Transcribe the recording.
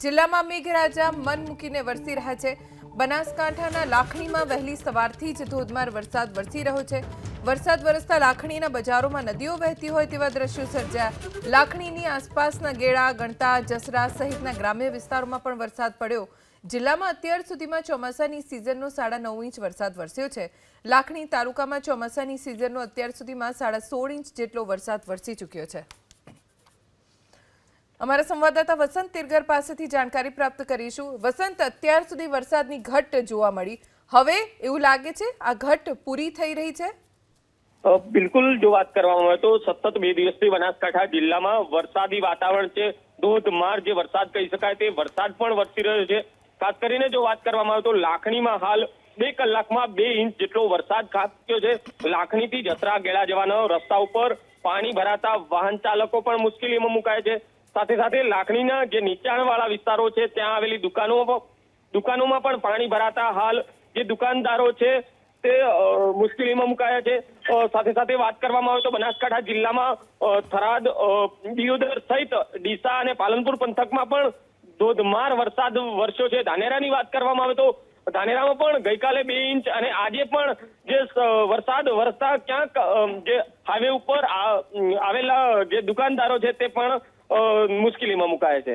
જિલ્લામાં મેઘરાજા મન મૂકીને વરસી રહ્યા છે। બનાસકાંઠાના લાખણીમાં વહેલી સવારથી જ ધોધમાર વરસાદ વરસી રહ્યો છે। વરસાદ વરસતા લાખણીના બજારોમાં નદીઓ વહેતી હોય તેવા દ્રશ્યો સર્જાયા। લાખણીની આસપાસના ગેડા, ગણતા, જસરા સહિતના ગ્રામ્ય વિસ્તારોમાં પણ વરસાદ પડ્યો। જિલ્લામાં અત્યાર સુધીમાં ચોમાસાની સિઝનનો 9.5 ઇંચ વરસાદ વરસ્યો છે। લાખણી તાલુકામાં ચોમાસાની સિઝનનો અત્યાર સુધીમાં 16.5 ઇંચ જેટલો વરસાદ વરસી ચૂક્યો છે। અમારા સંવાદદાતા વસંત તિરગર પાસેથી જાણકારી પ્રાપ્ત કરીશું। વસંત, અત્યાર સુધી વરસાદની ઘટ જોવા મળી, હવે એવું લાગે છે આ ઘટ પૂરી થઈ રહી છે? બિલકુલ, જો વાત કરવામાં આવે તો સતત 2 દિવસથી બનાસકાંઠા જિલ્લામાં વરસાદી વાતાવરણ છે। ધોધમાર જે વરસાદ કહી શકાય તે વરસાદ પણ વરસી રહ્યો છે। ખાસ કરીને જો વાત કરવામાં આવે તો લાખણીમાં હાલ 2 કલાકમાં 2 ઇંચ જેટલો વરસાદ ખાબક્યો છે। લાખણીથી જસરા ગેડા જવાનો રસ્તા ઉપર પાણી ભરાતા વાહન ચાલકો પણ મુશ્કેલીમાં મુકાય છે। સાથે સાથે લાખણીના જે નીચાણવાળા વિસ્તારો છે ત્યાં આવેલી દુકાનોમાં પણ પાણી ભરાતા હાલ જે દુકાનદારો છે તે મુશ્કેલીમાં મુકાયા છે। સાથે સાથે વાત કરવામાં આવે તો બનાસકાંઠા જિલ્લામાં થરાદ, દિયોદર સહિત ડીસા અને પાલનપુર પંથકમાં પણ ધોધમાર વરસાદ વરસ્યો છે। ધાનેરાની વાત કરવામાં આવે તો ધાનેરામાં પણ ગઈકાલે 2 ઇંચ અને આજે પણ જે વરસાદ વરસતા ક્યાંક જે હાઈવે ઉપર આવેલા જે દુકાનદારો છે તે પણ મુશ્કેલીમાં મુકાયા છે।